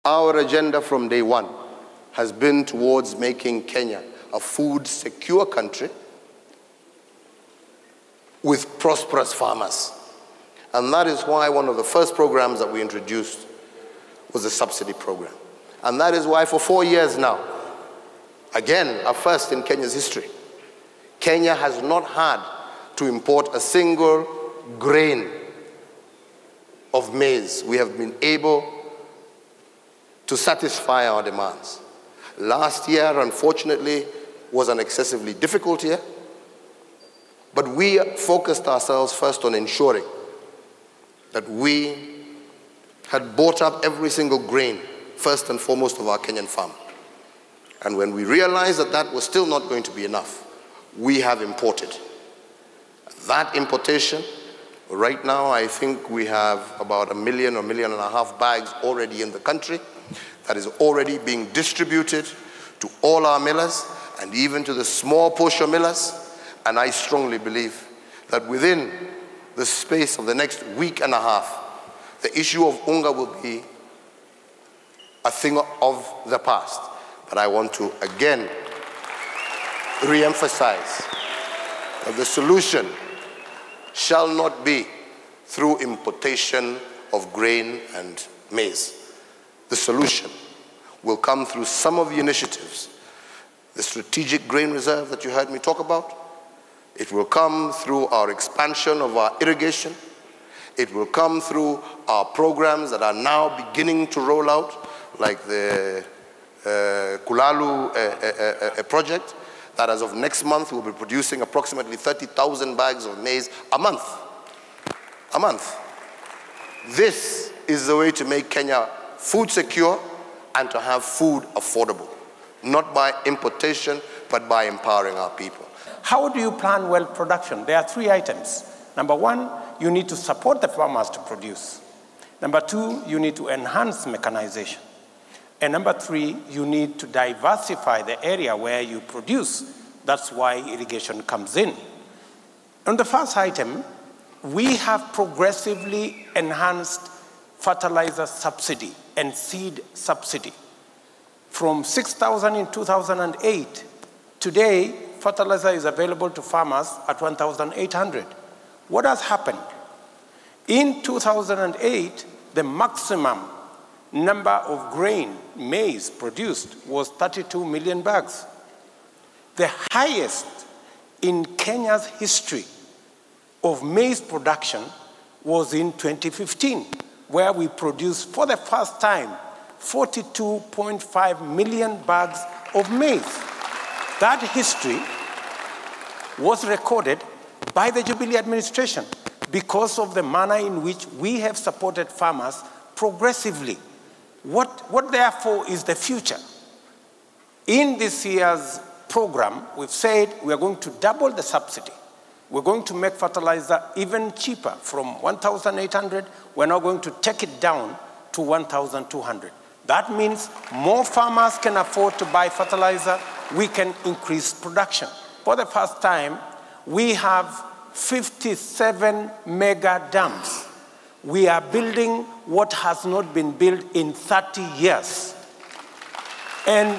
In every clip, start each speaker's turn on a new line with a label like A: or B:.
A: Our agenda from day one has been towards making Kenya a food-secure country with prosperous farmers. And that is why one of the first programs that we introduced was the subsidy program. And that is why for 4 years now, again, a first in Kenya's history, Kenya has not had to import a single grain of maize. We have been able to satisfy our demands. Last year, unfortunately, was an excessively difficult year, but we focused ourselves first on ensuring that we had bought up every single grain, first and foremost, of our Kenyan farm. And when we realized that that was still not going to be enough, we have imported. That importation, right now, I think we have about 1 million or 1.5 million bags already in the country that is already being distributed to all our millers and even to the small posho millers. And I strongly believe that within the space of the next week and a half, the issue of unga will be a thing of the past. But I want to again re-emphasize that the solution shall not be through importation of grain and maize. The solution will come through some of the initiatives. The strategic grain reserve that you heard me talk about. It will come through our expansion of our irrigation. It will come through our programs that are now beginning to roll out, like the Kulalu project, that as of next month will be producing approximately 30,000 bags of maize a month. A month. This is the way to make Kenya food secure and to have food affordable, not by importation, but by empowering our people.
B: How do you plan well production? There are 3 items. Number 1, you need to support the farmers to produce. Number 2, you need to enhance mechanization. And number 3, you need to diversify the area where you produce. That's why irrigation comes in. On the first item, we have progressively enhanced fertilizer subsidy and seed subsidy. From 6,000 in 2008, today, fertilizer is available to farmers at 1,800. What has happened? In 2008, the maximum number of grain, maize, produced was 32 million bags. The highest in Kenya's history of maize production was in 2015, where we produced for the first time 42.5 million bags of maize. That history was recorded by the Jubilee administration because of the manner in which we have supported farmers progressively. What therefore is the future? In this year's program, we've said we are going to double the subsidy. We're going to make fertilizer even cheaper. From 1,800, we're now going to take it down to 1,200. That means more farmers can afford to buy fertilizer. We can increase production. For the first time, we have 57 mega dams. We are building what has not been built in 30 years. And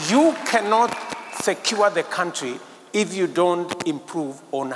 B: you cannot secure the country if you don't improve on